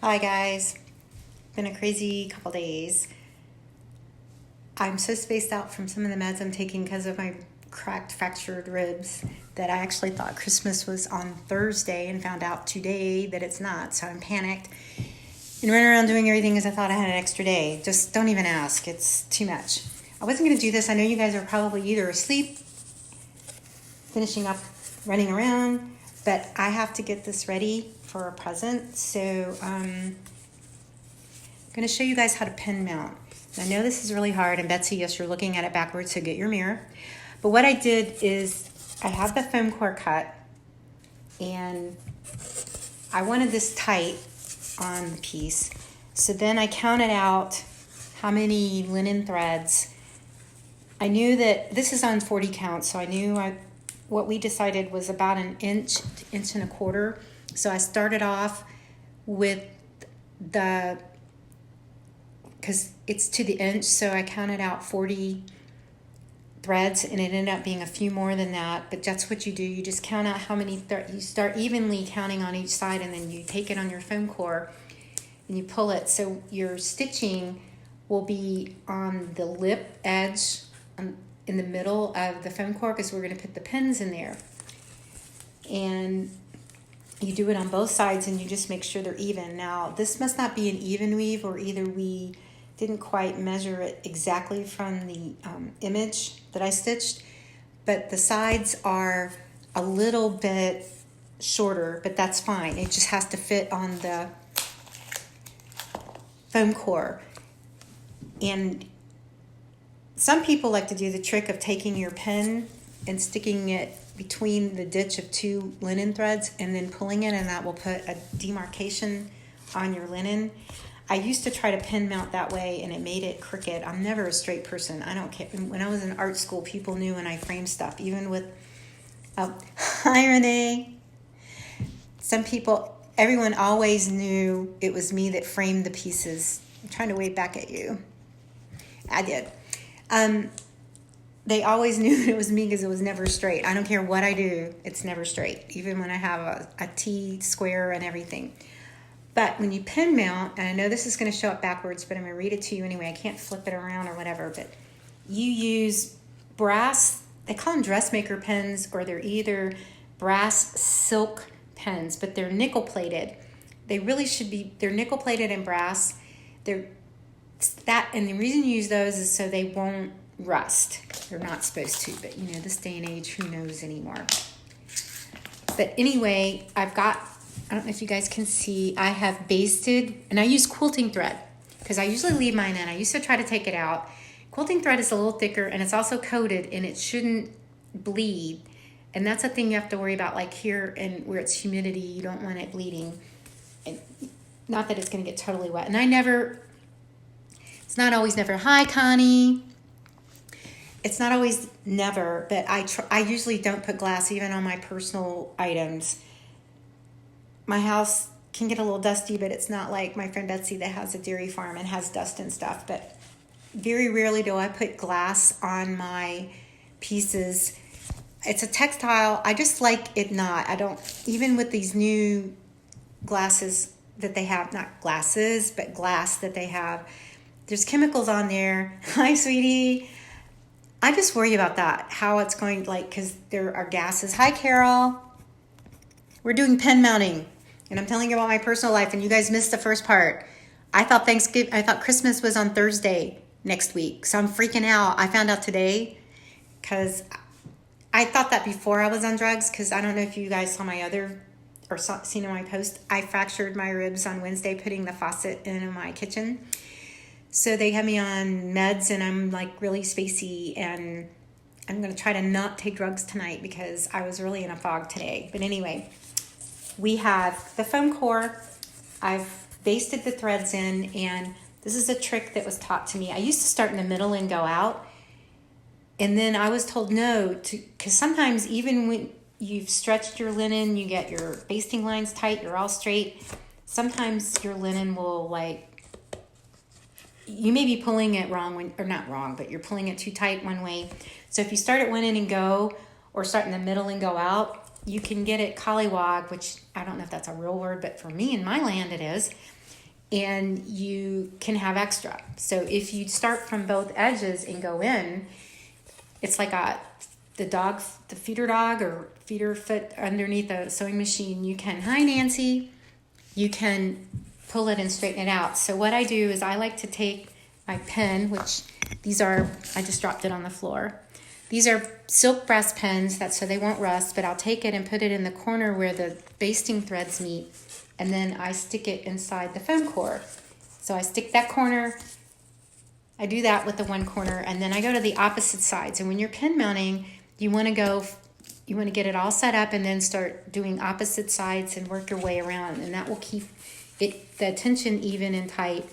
Hi guys, been a crazy couple days. I'm so spaced out from some of the meds I'm taking because of my fractured ribs that I actually thought Christmas was on Thursday and found out today that it's not. So I'm panicked and running around doing everything as I thought I had an extra day. Just don't even ask. It's too much. I wasn't going to do this. I know you guys are probably either asleep, finishing up, running around, but I have to get this ready for a present. So I'm going to show you guys how to pin mount. I know this is really hard, and Betsy, yes, you're looking at it backwards, so get your mirror. But what I did is I have the foam core cut, and I wanted this tight on the piece. So then I counted out how many linen threads. I knew that this is on 40 count, so I knew what we decided was about an inch and a quarter. So I started off with because it's to the inch, so I counted out 40 threads, and it ended up being a few more than that, but that's what you do. You just count out how many you start evenly counting on each side, and then you take it on your foam core and you pull it. So your stitching will be on the lip edge in the middle of the foam core, because we're going to put the pins in there. And you do it on both sides, and you just make sure they're even. Now, this must not be an even weave, or either we didn't quite measure it exactly from the image that I stitched, but the sides are a little bit shorter, but that's fine. It just has to fit on the foam core. And some people like to do the trick of taking your pin and sticking it between the ditch of two linen threads and then pulling it, and that will put a demarcation on your linen. I used to try to pin mount that way, and it made it crooked. I'm never a straight person. I don't care. When I was in art school, people knew when I framed stuff, even with hi Renee. Everyone always knew it was me that framed the pieces. I'm trying to wave back at you. I did. They always knew it was me because it was never straight. I don't care what I do, it's never straight, even when I have a T square and everything. But when you pin mount, and I know this is going to show up backwards, but I'm going to read it to you anyway. I can't flip it around or whatever, but you use brass, they call them dressmaker pins, or they're either brass silk pins, but they're nickel plated. They really should be, they're nickel plated and brass. And the reason you use those is so they won't rust. They're not supposed to, but you know, this day and age, who knows anymore. But anyway, I don't know if you guys can see, I have basted, and I use quilting thread because I usually leave mine in. I used to try to take it out. Quilting thread is a little thicker, and it's also coated, and it shouldn't bleed. And that's a thing you have to worry about, like here and where it's humidity, you don't want it bleeding. And not that it's going to get totally wet. And it's not always never. Hi, Connie. It's not always never, but I usually don't put glass even on my personal items. My house can get a little dusty, but it's not like my friend Betsy that has a dairy farm and has dust and stuff. But very rarely do I put glass on my pieces. It's a textile. I just like it not. I don't, even with these new glasses that they have, not glasses, but glass that they have, there's chemicals on there. Hi, sweetie. I just worry about that, how it's going, because there are gases. Hi, Carol. We're doing pin mounting, and I'm telling you about my personal life, and you guys missed the first part. I thought Christmas was on Thursday next week, so I'm freaking out. I found out today because I thought that before I was on drugs, because I don't know if you guys saw seen in my post. I fractured my ribs on Wednesday putting the faucet in my kitchen. So they have me on meds, and I'm like really spacey, and I'm going to try to not take drugs tonight because I was really in a fog today. But anyway, we have the foam core. I've basted the threads in, and this is a trick that was taught to me. I used to start in the middle and go out, and then I was told no, because sometimes even when you've stretched your linen, you get your basting lines tight, you're all straight, sometimes your linen will you may be pulling it wrong, or not wrong, but you're pulling it too tight one way. So if you start at one end and go, or start in the middle and go out, you can get it collywog, which I don't know if that's a real word, but for me in my land it is. and you can have extra. So if you start from both edges and go in, it's like the feeder dog or feeder foot underneath a sewing machine. You can, hi Nancy, you can pull it and straighten it out. So what I do is I like to take my pen, which these are, I just dropped it on the floor. These are silk breast pens, that's so they won't rust, but I'll take it and put it in the corner where the basting threads meet, and then I stick it inside the foam core. So I stick that corner, I do that with the one corner, and then I go to the opposite sides. And when you're pin mounting, you want to get it all set up and then start doing opposite sides and work your way around, and that will keep the tension even and tight,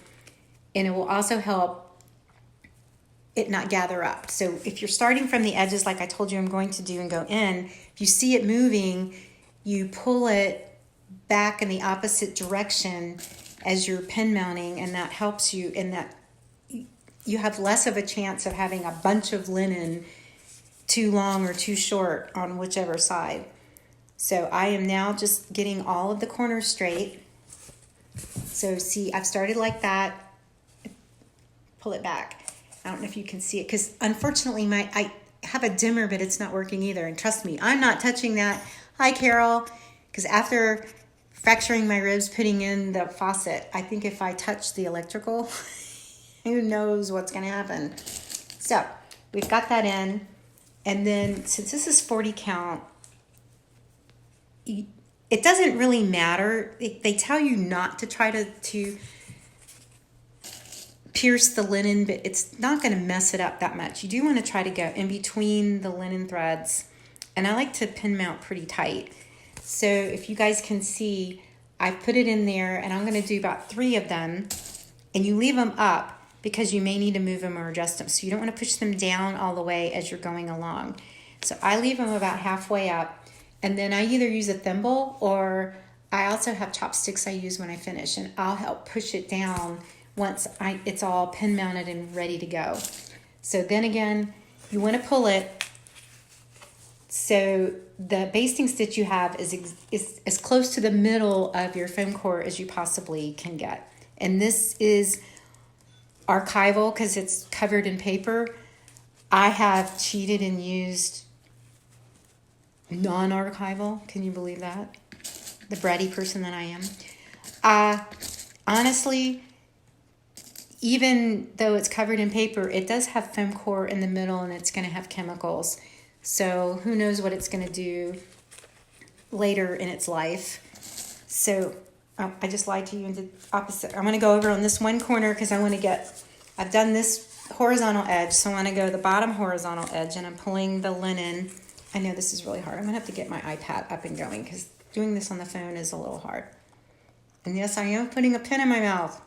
and it will also help it not gather up. So if you're starting from the edges like I told you I'm going to do and go in, if you see it moving, you pull it back in the opposite direction as you're pin mounting, and that helps you in that you have less of a chance of having a bunch of linen too long or too short on whichever side. So I am now just getting all of the corners straight. So see, I've started like that, pull it back. I don't know if you can see it because unfortunately I have a dimmer, but it's not working either. And trust me, I'm not touching that. Hi, Carol. Because after fracturing my ribs putting in the faucet, I think if I touch the electrical, who knows what's going to happen. So we've got that in. And then since this is 40 count, it doesn't really matter. They tell you not to try to pierce the linen, but it's not going to mess it up that much. You do want to try to go in between the linen threads, and I like to pin mount pretty tight. So if you guys can see, I put it in there, and I'm going to do about 3 of them, and you leave them up because you may need to move them or adjust them. So you don't want to push them down all the way as you're going along. So I leave them about halfway up, and then I either use a thimble or I also have chopsticks I use when I finish, and I'll help push it down once it's all pin mounted and ready to go. So then again, you want to pull it so the basting stitch you have is as close to the middle of your foam core as you possibly can get. And this is archival because it's covered in paper. I have cheated and used non-archival. Can you believe that? The bratty person that I am. Honestly, even though it's covered in paper, it does have foam core in the middle, and it's going to have chemicals. So who knows what it's going to do later in its life. So I just lied to you and did opposite. I'm going to go over on this one corner because I want to I've done this horizontal edge, so I want to go to the bottom horizontal edge, and I'm pulling the linen. I know this is really hard. I'm going to have to get my iPad up and going because doing this on the phone is a little hard. And yes, I am putting a pin in my mouth.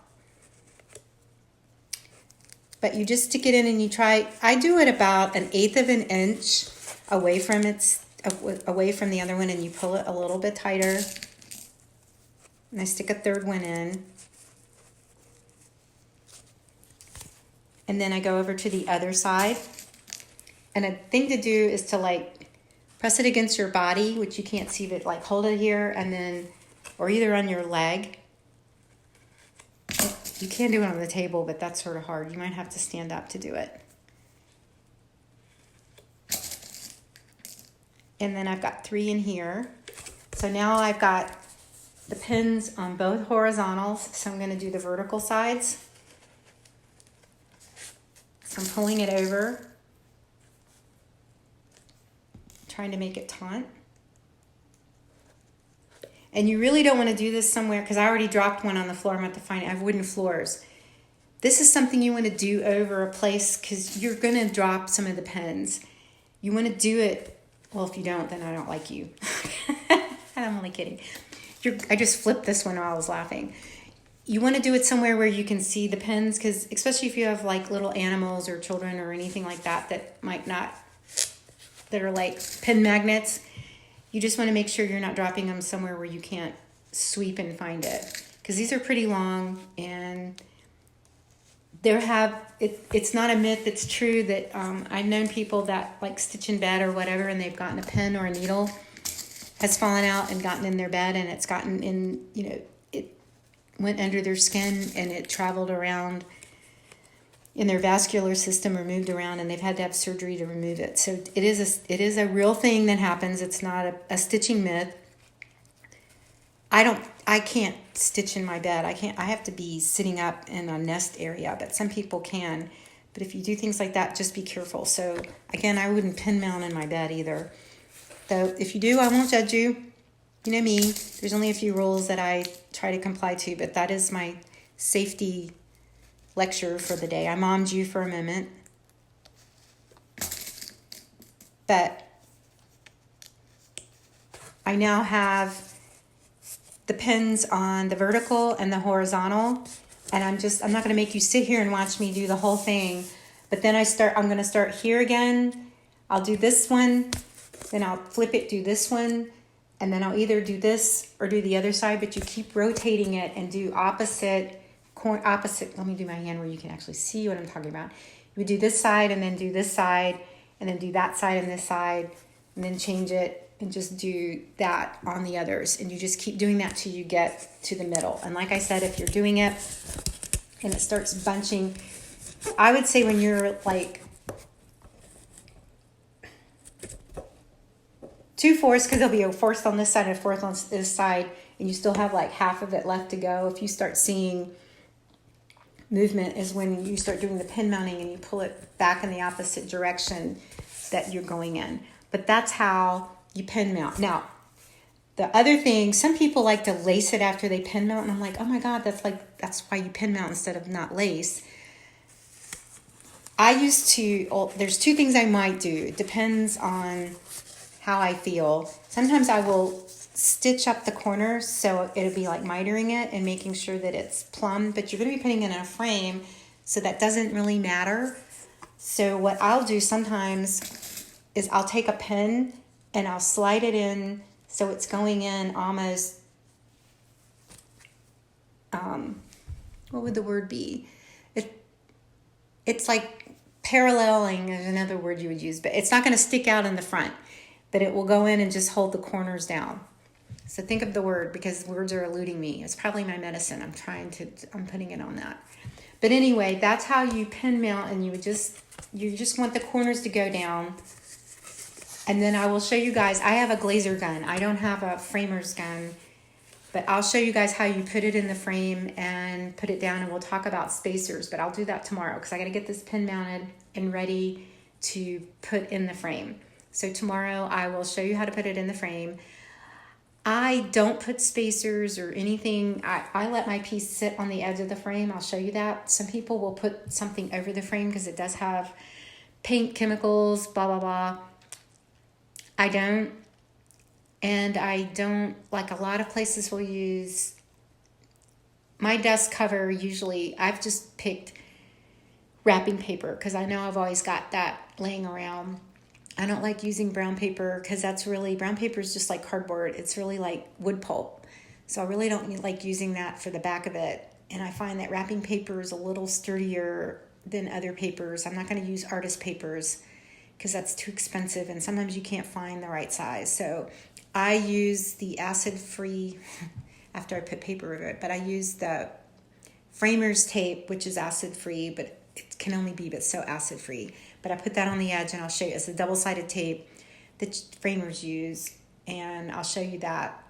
But you just stick it in and you try. I do it about 1/8 of an inch away from the other one, and you pull it a little bit tighter. And I stick a 3rd one in. And then I go over to the other side. And a thing to do is to like press it against your body, which you can't see, but like hold it here and then, or either on your leg. You can do it on the table, but that's sort of hard. You might have to stand up to do it. And then I've got 3 in here. So now I've got the pins on both horizontals. So I'm going to do the vertical sides. So I'm pulling it over, trying to make it taut. And you really don't want to do this somewhere, because I already dropped one on the floor. I'm going to find it. I have wooden floors. This is something you want to do over a place because you're going to drop some of the pins. You want to do it, well, if you don't, then I don't like you. I'm only kidding. I just flipped this one while I was laughing. You want to do it somewhere where you can see the pins, because especially if you have like little animals or children or anything like that that are like pin magnets, you just want to make sure you're not dropping them somewhere where you can't sweep and find it, because these are pretty long. And it's not a myth, it's true that I've known people that like stitch in bed or whatever, and they've gotten a pin or a needle has fallen out and gotten in their bed, and it's gotten in, went under their skin and it traveled around in their vascular system or moved around, and they've had to have surgery to remove it. So it is a real thing that happens. It's not a stitching myth. I can't stitch in my bed. I have to be sitting up in a nest area, but some people can. But if you do things like that, just be careful. So again, I wouldn't pin mount in my bed either. Though if you do, I won't judge you. You know me, there's only a few rules that I try to comply to, but that is my safety lecture for the day. I mommed you for a moment. But I now have the pins on the vertical and the horizontal, and I'm not going to make you sit here and watch me do the whole thing. But then I'm going to start here again. I'll do this one, then I'll flip it, do this one, and then I'll either do this or do the other side, but you keep rotating it and do opposite. Let me do my hand where you can actually see what I'm talking about. You would do this side and then do this side and then do that side and this side and then change it and just do that on the others. And you just keep doing that till you get to the middle. And like I said, if you're doing it and it starts bunching, I would say when you're like 2/4, because there'll be a 1/4 on this side and a 1/4 on this side, and you still have like half of it left to go. If you start seeing movement is when you start doing the pin mounting and you pull it back in the opposite direction that you're going in. But that's how you pin mount. Now, the other thing, some people like to lace it after they pin mount, and I'm like, oh my God, that's why you pin mount instead of not lace. There's two things I might do. It depends on how I feel. Sometimes I will stitch up the corners so it'll be like mitering it and making sure that it's plumb, but you're going to be putting it in a frame, so that doesn't really matter. So what I'll do sometimes is I'll take a pin and I'll slide it in so it's going in almost, what would the word be? It's like paralleling is another word you would use, but it's not going to stick out in the front, but it will go in and just hold the corners down. So think of the word, because words are eluding me. It's probably my medicine. I'm putting it on that. But anyway, that's how you pin mount, and you just want the corners to go down. And then I will show you guys, I have a glazer gun. I don't have a framer's gun, but I'll show you guys how you put it in the frame and put it down, and we'll talk about spacers, but I'll do that tomorrow because I got to get this pin mounted and ready to put in the frame. So tomorrow I will show you how to put it in the frame. I don't put spacers or anything. I let my piece sit on the edge of the frame. I'll show you that. Some people will put something over the frame because it does have paint chemicals, blah, blah, blah. I don't. And I don't, like a lot of places will use, my desk cover usually, I've just picked wrapping paper because I know I've always got that laying around. I don't like using brown paper because brown paper is just like cardboard. It's really like wood pulp. So I really don't like using that for the back of it. And I find that wrapping paper is a little sturdier than other papers. I'm not going to use artist papers because that's too expensive, and sometimes you can't find the right size. So I use the acid-free, after I put paper over it, but I use the framer's tape, which is acid-free, but it can only be so acid-free. But I put that on the edge, and I'll show you. It's a double-sided tape that framers use, and I'll show you that.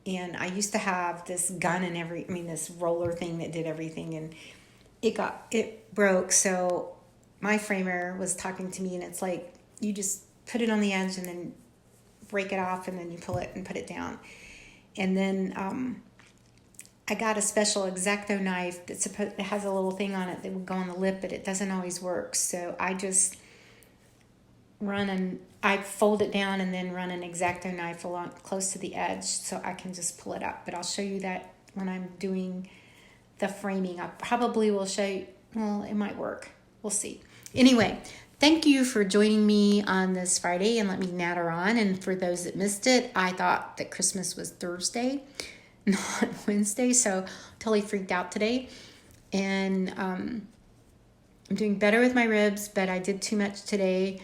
And I used to have this gun and this roller thing that did everything, and it broke. So my framer was talking to me, and it's like, you just put it on the edge and then break it off, and then you pull it and put it down. And then I got a special X-Acto knife it has a little thing on it that would go on the lip, but it doesn't always work. So I just I fold it down and then run an X-Acto knife along close to the edge so I can just pull it up. But I'll show you that when I'm doing the framing. I probably will show you, well, it might work. We'll see. Anyway, thank you for joining me on this Friday and let me natter on. And for those that missed it, I thought that Christmas was Thursday, not Wednesday, so totally freaked out today. And I'm doing better with my ribs, but I did too much today.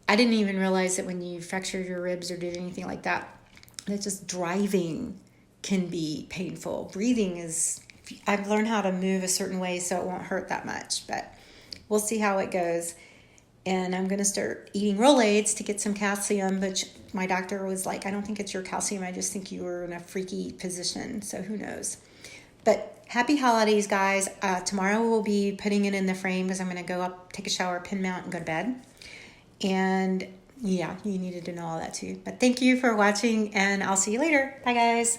I didn't even realize that when you fracture your ribs or did anything like that, that just driving can be painful. Breathing is I've learned how to move a certain way so it won't hurt that much, but we'll see how it goes. And I'm going to start eating Rolaids to get some calcium, which my doctor was like, I don't think it's your calcium. I just think you were in a freaky position. So who knows? But happy holidays, guys. Tomorrow we'll be putting it in the frame because I'm going to go up, take a shower, pin mount, and go to bed. And yeah, you needed to know all that too. But thank you for watching, and I'll see you later. Bye, guys.